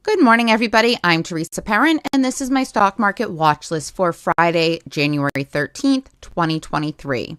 Good morning, everybody. I'm Teresa Perrin, and this is my stock market watch list for Friday, January 13th, 2023.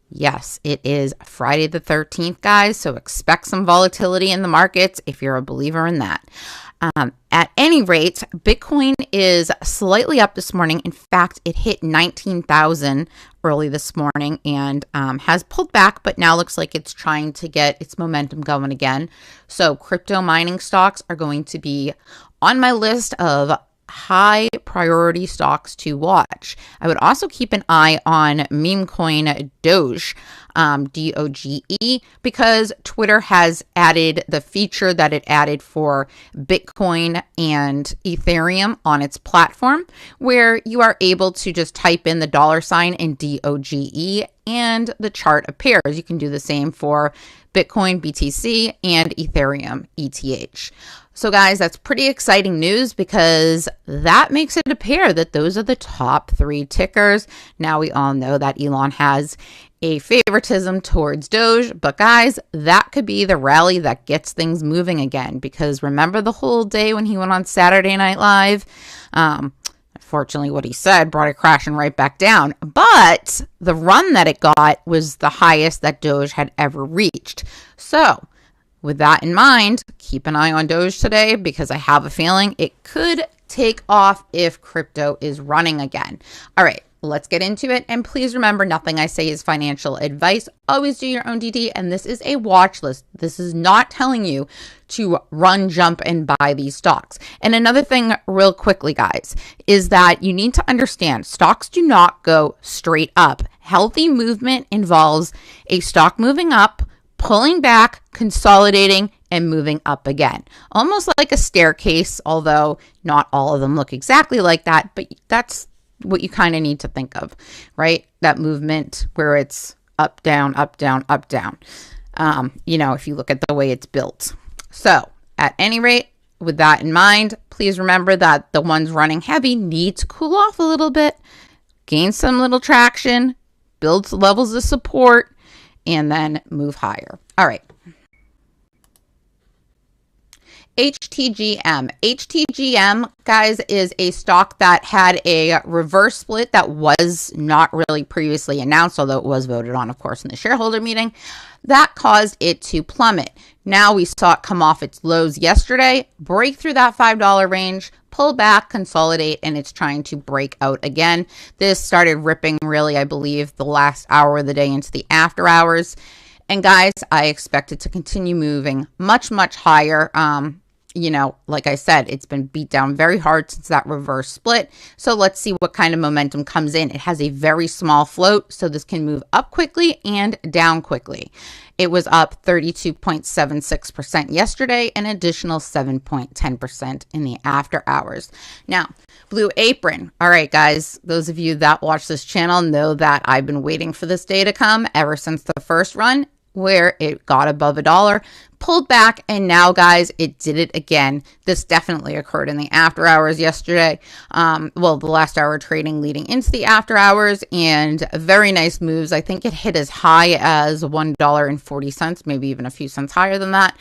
Yes, it is Friday the 13th, guys, so expect some volatility in the markets if you're a believer in that. At any rate, Bitcoin is slightly up this morning. In fact, it hit 19,000 early this morning and has pulled back, but now looks like it's trying to get its momentum going again. So crypto mining stocks are going to be on my list of high priority stocks to watch. I would also keep an eye on meme coin Doge, DOGE, because Twitter has added the feature that it added for Bitcoin and Ethereum on its platform, where you are able to just type in the $ and DOGE and the chart appears. You can do the same for Bitcoin, BTC, and Ethereum, ETH. So guys, that's pretty exciting news because that makes it appear that those are the top three tickers. Now we all know that Elon has a favoritism towards Doge, but guys, that could be the rally that gets things moving again, because remember the whole day when he went on Saturday Night Live? Unfortunately, what he said brought it crashing right back down, but the run that it got was the highest that Doge had ever reached. So with that in mind, keep an eye on Doge today because I have a feeling it could take off if crypto is running again. All right, let's get into it. And please remember, nothing I say is financial advice. Always do your own DD. And this is a watch list. This is not telling you to run, jump, and buy these stocks. And another thing real quickly, guys, is that you need to understand stocks do not go straight up. Healthy movement involves a stock moving up, pulling back, consolidating, and moving up again. Almost like a staircase, although not all of them look exactly like that, but that's what you kind of need to think of, right? That movement where it's up, down, up, down, up, down. If you look at the way it's built. So at any rate, with that in mind, please remember that the ones running heavy need to cool off a little bit, gain some little traction, build levels of support, and then move higher. All right. HTGM. HTGM, guys, is a stock that had a reverse split that was not really previously announced, although it was voted on, of course, in the shareholder meeting. That caused it to plummet. Now we saw it come off its lows yesterday, break through that $5 range, pull back, consolidate, and it's trying to break out again. This started ripping really, I believe, the last hour of the day into the after hours. And guys, I expect it to continue moving much, much higher. Like I said, it's been beat down very hard since that reverse split. So let's see what kind of momentum comes in. It has a very small float, so this can move up quickly and down quickly. It was up 32.76% yesterday, an additional 7.10% in the after hours. Now, Blue Apron. All right, guys, those of you that watch this channel know that I've been waiting for this day to come ever since the first run, where it got above $1, pulled back, and now, guys, it did it again. This definitely occurred in the after hours yesterday. The last hour trading leading into the after hours, and very nice moves. I think it hit as high as $1.40, maybe even a few cents higher than that.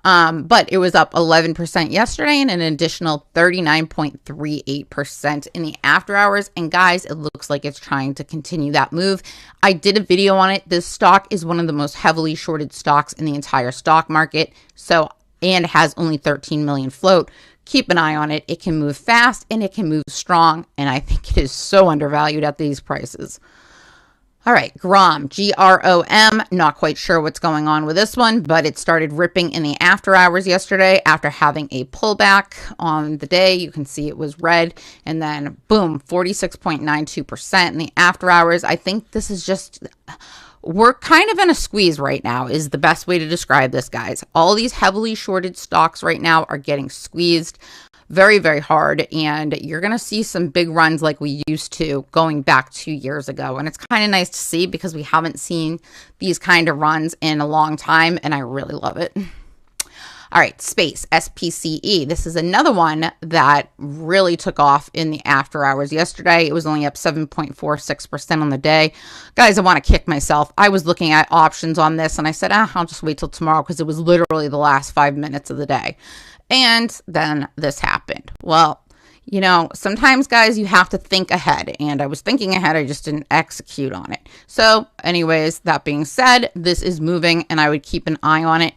But it was up 11% yesterday and an additional 39.38% in the after hours. And guys, it looks like it's trying to continue that move. I did a video on it. This stock is one of the most heavily shorted stocks in the entire stock market. And has only 13 million float. Keep an eye on it. It can move fast and it can move strong. And I think it is so undervalued at these prices. All right, GROM, GROM, not quite sure what's going on with this one, but it started ripping in the after hours yesterday after having a pullback on the day. You can see it was red, and then boom, 46.92% in the after hours. I think this is just, we're kind of in a squeeze right now is the best way to describe this, guys. All these heavily shorted stocks right now are getting squeezed very, very hard, and you're going to see some big runs like we used to going back 2 years ago. And it's kind of nice to see because we haven't seen these kind of runs in a long time, and I really love it. All right, space, SPCE. This is another one that really took off in the after hours yesterday. It was only up 7.46% on the day. Guys, I want to kick myself. I was looking at options on this and I said, I'll just wait till tomorrow because it was literally the last 5 minutes of the day. And then this happened. Well, you know, sometimes, guys, you have to think ahead. And I was thinking ahead. I just didn't execute on it. So anyways, that being said, this is moving and I would keep an eye on it.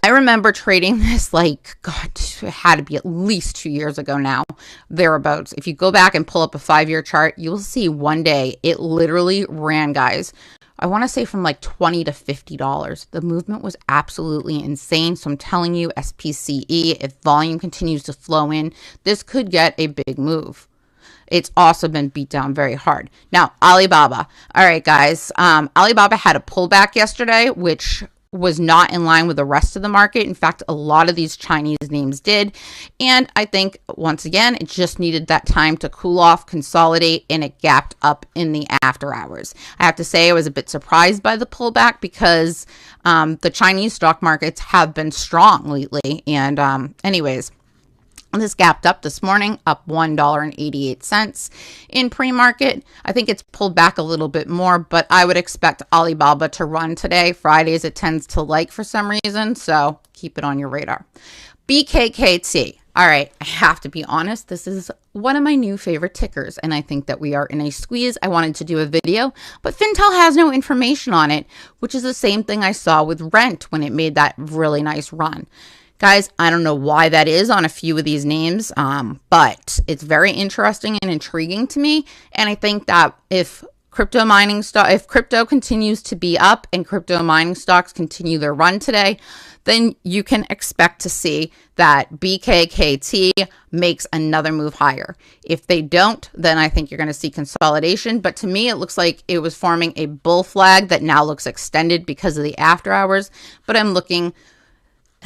I remember trading this like, God, it had to be at least 2 years ago now, thereabouts. If you go back and pull up a 5-year chart, you'll see one day it literally ran, guys. I want to say from like $20 to $50. The movement was absolutely insane. So I'm telling you, SPCE, if volume continues to flow in, this could get a big move. It's also been beat down very hard. Now, Alibaba. All right, guys. Alibaba had a pullback yesterday, which was not in line with the rest of the market. In fact, a lot of these Chinese names did. And I think, once again, it just needed that time to cool off, consolidate, and it gapped up in the after hours. I have to say I was a bit surprised by the pullback because the Chinese stock markets have been strong lately. And anyways, this gapped up this morning, up $1.88 in pre-market. I think it's pulled back a little bit more, but I would expect Alibaba to run today. Fridays it tends to like for some reason, so keep it on your radar. BKCC. All right, I have to be honest, this is one of my new favorite tickers, and I think that we are in a squeeze. I wanted to do a video, but Fintel has no information on it, which is the same thing I saw with Rent when it made that really nice run. Guys, I don't know why that is on a few of these names, but it's very interesting and intriguing to me. And I think that if crypto continues to be up and crypto mining stocks continue their run today, then you can expect to see that BKCC makes another move higher. If they don't, then I think you're going to see consolidation. But to me, it looks like it was forming a bull flag that now looks extended because of the after hours. But I'm looking,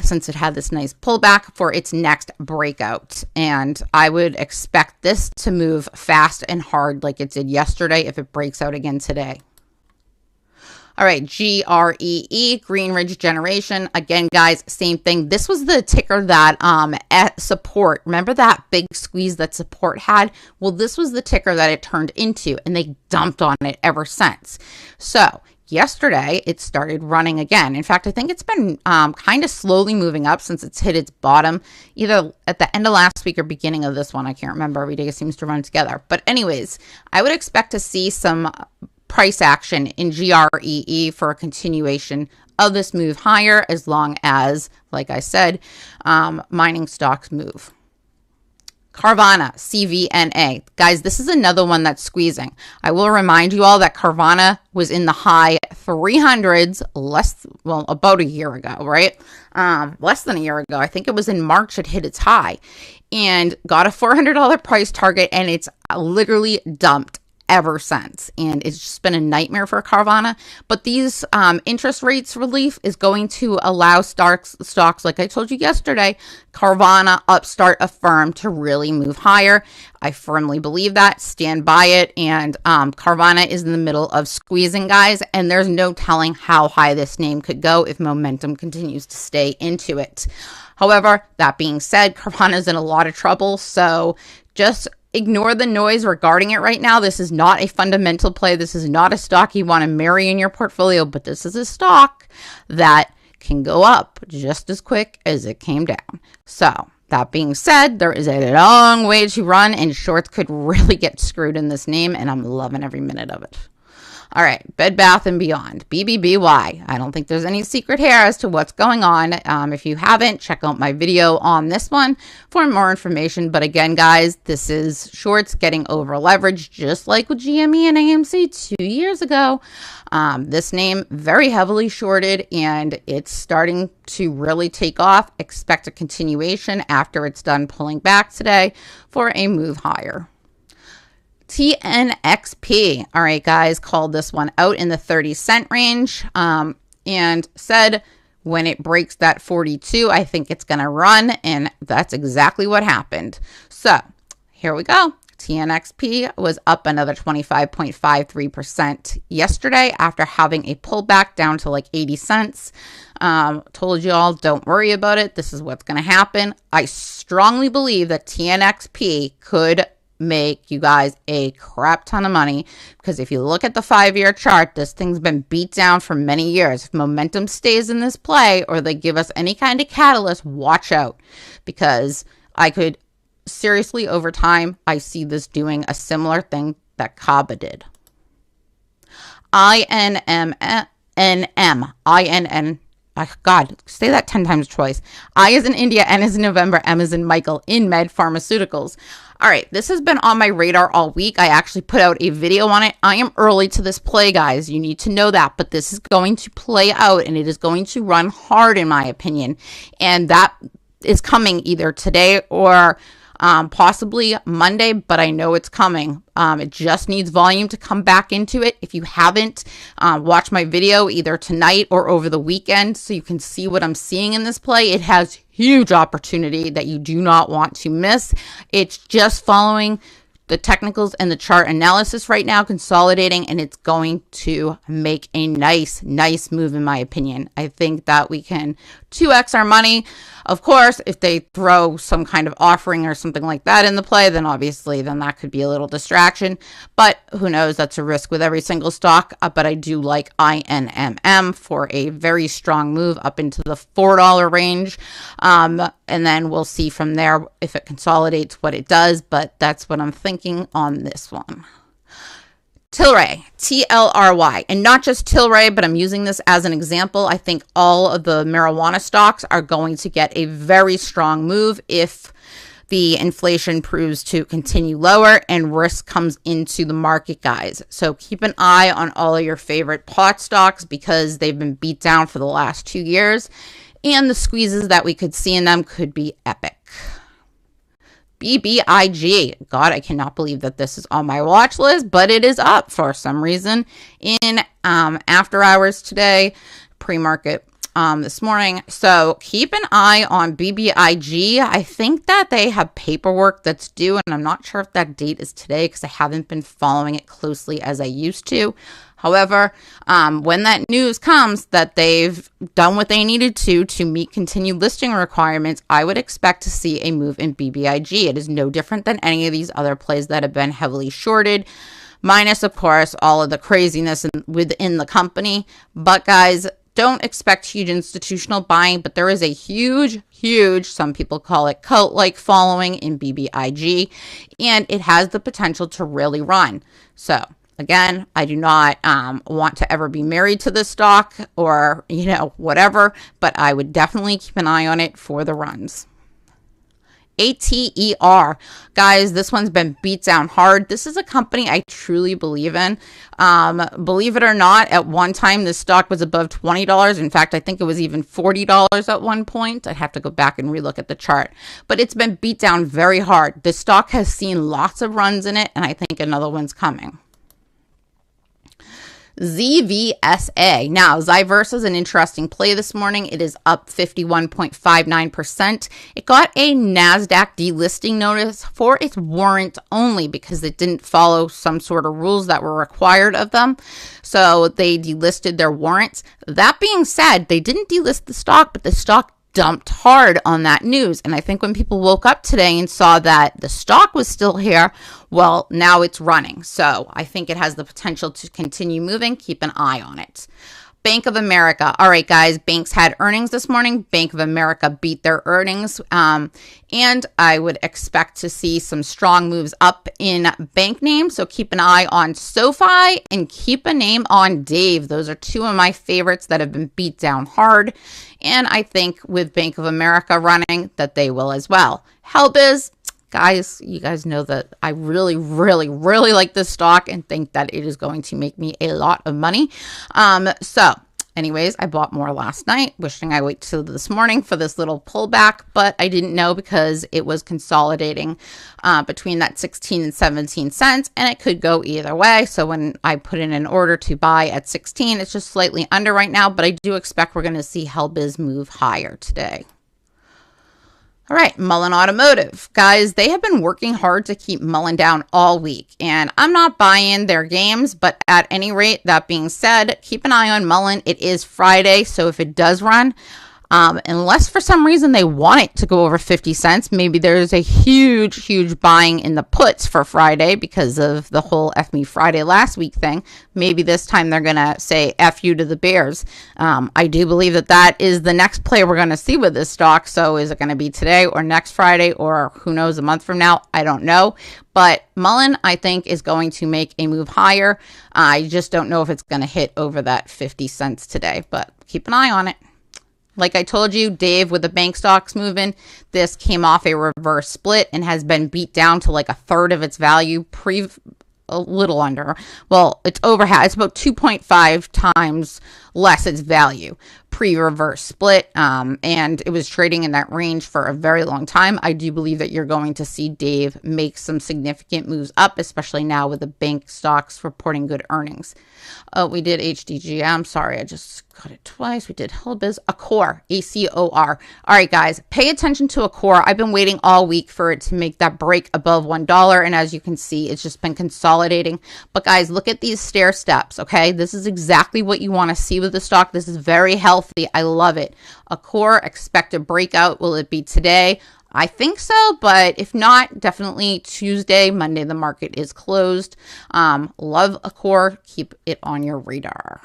since it had this nice pullback, for its next breakout. And I would expect this to move fast and hard like it did yesterday if it breaks out again today. All right, GREE, Green Ridge Generation. Again, guys, same thing. This was the ticker that at support, remember that big squeeze that support had? Well, this was the ticker that it turned into, and they dumped on it ever since. So yesterday, it started running again. In fact, I think it's been kind of slowly moving up since it's hit its bottom, either at the end of last week or beginning of this one. I can't remember. Every day it seems to run together. But anyways, I would expect to see some price action in GREE for a continuation of this move higher, as long as, like I said, mining stocks move. Carvana, CVNA. Guys, this is another one that's squeezing. I will remind you all that Carvana was in the high 300s about a year ago, right? Less than a year ago. I think it was in March it hit its high and got a $400 price target, and it's literally dumped ever since, and it's just been a nightmare for Carvana. But these interest rates relief is going to allow stocks, like I told you yesterday, Carvana, Upstart, Affirm, to really move higher. I firmly believe that. Stand by it. And Carvana is in the middle of squeezing, guys, and there's no telling how high this name could go if momentum continues to stay into it. However, that being said, Carvana is in a lot of trouble, so just ignore the noise regarding it right now. This is not a fundamental play. This is not a stock you want to marry in your portfolio, but this is a stock that can go up just as quick as it came down. So that being said, there is a long way to run, and shorts could really get screwed in this name, and I'm loving every minute of it. All right, Bed Bath & Beyond, BBBY. I don't think there's any secret here as to what's going on. If you haven't, check out my video on this one for more information. But again, guys, this is shorts getting over leveraged, just like with GME and AMC 2 years ago. This name very heavily shorted, and it's starting to really take off. Expect a continuation after it's done pulling back today for a move higher. TNXP, all right, guys, called this one out in the 30-cent range and said when it breaks that 42, I think it's going to run, and that's exactly what happened. So here we go. TNXP was up another 25.53% yesterday after having a pullback down to like 80 cents. Told you all, don't worry about it. This is what's going to happen. I strongly believe that TNXP could make you guys a crap ton of money, because if you look at the 5-year chart, this thing's been beat down for many years. If momentum stays in this play or they give us any kind of catalyst, watch out, because I could seriously, over time, I see this doing a similar thing that Kaba did. INM. God, say that 10 times twice. I is in India, N is in November, M is in Michael, in Med Pharmaceuticals. All right, this has been on my radar all week. I actually put out a video on it. I am early to this play, guys. You need to know that, but this is going to play out, and it is going to run hard, in my opinion. And that is coming either today or possibly Monday, but I know it's coming. It just needs volume to come back into it. If you haven't watched my video either tonight or over the weekend so you can see what I'm seeing in this play, it has huge opportunity that you do not want to miss. It's just following the technicals and the chart analysis right now, consolidating, and it's going to make a nice move, in my opinion. I think that we can 2x our money. Of course, if they throw some kind of offering or something like that in the play, then obviously then that could be a little distraction, but who knows, that's a risk with every single stock. But I do like INMM for a very strong move up into the $4 range, and then we'll see from there if it consolidates what it does, but that's what I'm thinking on this one. TLRY, TLRY, and not just TLRY, but I'm using this as an example. I think all of the marijuana stocks are going to get a very strong move if the inflation proves to continue lower and risk comes into the market, guys. So keep an eye on all of your favorite pot stocks because they've been beat down for the last 2 years, and the squeezes that we could see in them could be epic. BBIG. God, I cannot believe that this is on my watch list, but it is up for some reason in after hours today, pre-market this morning. So keep an eye on BBIG. I think that they have paperwork that's due, and I'm not sure if that date is today because I haven't been following it closely as I used to. However, when that news comes that they've done what they needed to meet continued listing requirements, I would expect to see a move in BBIG. It is no different than any of these other plays that have been heavily shorted, minus, of course, all of the craziness within the company. But guys, don't expect huge institutional buying, but there is a huge, some people call it cult-like following in BBIG, and it has the potential to really run. So again, I do not want to ever be married to this stock or, whatever, but I would definitely keep an eye on it for the runs. ATRI. Guys, this one's been beat down hard. This is a company I truly believe in. Believe it or not, at one time, this stock was above $20. In fact, I think it was even $40 at one point. I'd have to go back and relook at the chart. But it's been beat down very hard. This stock has seen lots of runs in it, and I think another one's coming. ZVSA. Now, ZVSA is an interesting play this morning. It is up 51.59%. It got a NASDAQ delisting notice for its warrant only because it didn't follow some sort of rules that were required of them. So they delisted their warrants. That being said, they didn't delist the stock, but the stock dumped hard on that news. And I think when people woke up today and saw that the stock was still here, well, now it's running. So I think it has the potential to continue moving. Keep an eye on it. Bank of America. All right, guys, banks had earnings this morning. Bank of America beat their earnings. And I would expect to see some strong moves up in bank names. So keep an eye on SoFi and keep a name on Dave. Those are two of my favorites that have been beat down hard. And I think with Bank of America running that they will as well. Helbiz. Guys, you guys know that I really like this stock and think that it is going to make me a lot of money. So anyways, I bought more last night, wishing I wait till this morning for this little pullback, but I didn't know because it was consolidating between that 16 and 17 cents, and it could go either way. So when I put in an order to buy at 16, it's just slightly under right now, but I do expect we're going to see Helbiz move higher today. All right, Mullen Automotive. Guys, they have been working hard to keep Mullen down all week, and I'm not buying their games, but at any rate, that being said, keep an eye on Mullen. It is Friday, so if it does run, unless for some reason they want it to go over 50 cents, maybe there's a huge buying in the puts for Friday because of the whole F Me Friday last week thing. Maybe this time they're going to say F you to the Bears. I do believe that that is the next play we're going to see with this stock. So is it going to be today or next Friday or who knows, a month from now? I don't know. But Mullen, I think, is going to make a move higher. I just don't know if it's going to hit over that 50 cents today, but keep an eye on it. Like I told you, Dave, with the bank stocks moving, this came off a reverse split and has been beat down to like a third of its value, a little under. Well, it's over half. It's about 2.5 times less its value pre-reverse split, and it was trading in that range for a very long time. I do believe that you're going to see Dave make some significant moves up, especially now with the bank stocks reporting good earnings. We did HTGM. Sorry, I just got it twice. We did Hillbiz. Accor, ACOR. All right, guys, pay attention to Accor. I've been waiting all week for it to make that break above $1, and as you can see, it's just been consolidating. But guys, look at these stair steps, okay? This is exactly what you want to see with the stock. This is very healthy. I love it. Accor, expect a breakout. Will it be today? I think so, but if not, definitely Tuesday. Monday, the market is closed. Love Accor. Keep it on your radar.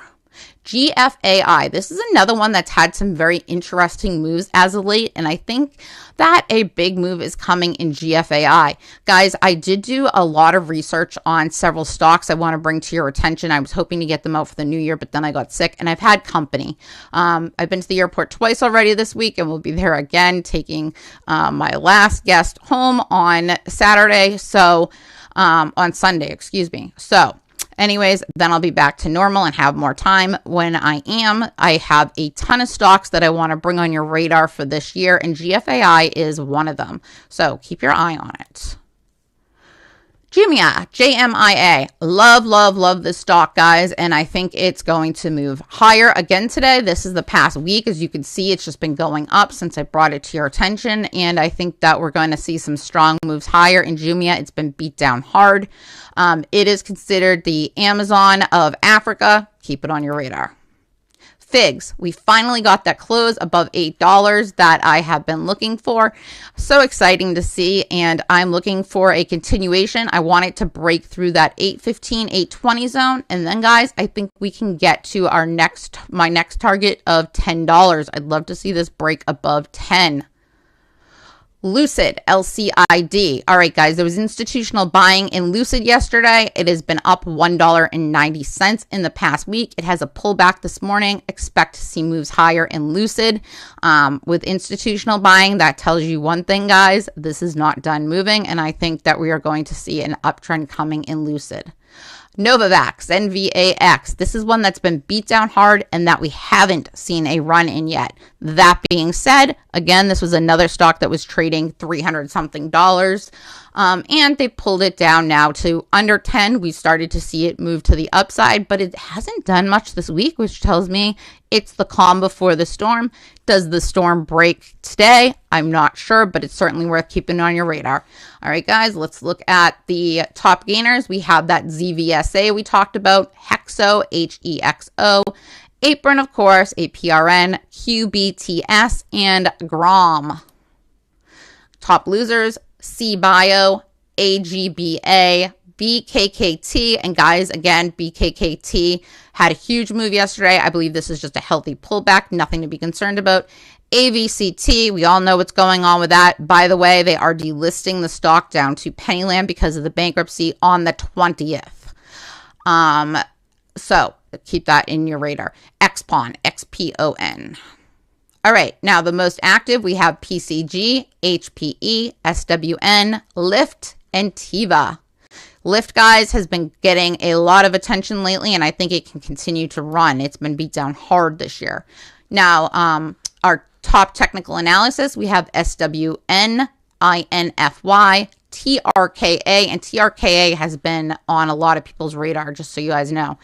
GFAI. This is another one that's had some very interesting moves as of late, and I think that a big move is coming in GFAI. Guys, I did do a lot of research on several stocks I want to bring to your attention. I was hoping to get them out for the new year, but then I got sick, and I've had company. I've been to the airport twice already this week, and we'll be there again, taking my last guest home on Saturday, on Sunday, excuse me. So, anyways, then I'll be back to normal and have more time. When I have a ton of stocks that I want to bring on your radar for this year, and GFAI is one of them. So keep your eye on it. JMIA, JMIA. Love this stock, guys, and I think it's going to move higher again today. This is the past week. As you can see, it's just been going up since I brought it to your attention, and I think that we're going to see some strong moves higher in JMIA. It's been beat down hard. It is considered the Amazon of Africa. Keep it on your radar. Figs, we finally got that close above $8 that I have been looking for. So exciting to see, and I'm looking for a continuation. I want it to break through that 815, 820 zone, and then guys, I think we can get to my next target of $10. I'd love to see this break above 10. Lucid, LCID. All right, guys, there was institutional buying in Lucid yesterday. It has been up $1.90 in the past week. It has a pullback this morning. Expect to see moves higher in Lucid. With institutional buying, that tells you one thing, guys. This is not done moving, and I think that we are going to see an uptrend coming in Lucid. NVAX, NVAX. This is one that's been beat down hard and that we haven't seen a run in yet. That being said, again, this was another stock that was trading $300-something, and they pulled it down now to under 10. We started to see it move to the upside, but it hasn't done much this week, which tells me it's the calm before the storm. Does the storm break today? I'm not sure, but it's certainly worth keeping on your radar. All right, guys, let's look at the top gainers. We have that ZVSA we talked about, Hexo, HEXO, Apron, of course, APRN, QBTS, and GROM. Top losers, CBio, AGBA, BKCC, and guys, again, BKCC had a huge move yesterday. I believe this is just a healthy pullback, nothing to be concerned about. AVCT, we all know what's going on with that. By the way, they are delisting the stock down to Pennyland because of the bankruptcy on the 20th. So keep that in your radar. XPON, XPON. All right, now the most active, we have PCG, HPE, SWN, Lyft, and Teva. Lyft, guys, has been getting a lot of attention lately, and I think it can continue to run. It's been beat down hard this year. Now, our top technical analysis, we have SWN, INFY, TRKA, and TRKA has been on a lot of people's radar, just so you guys know.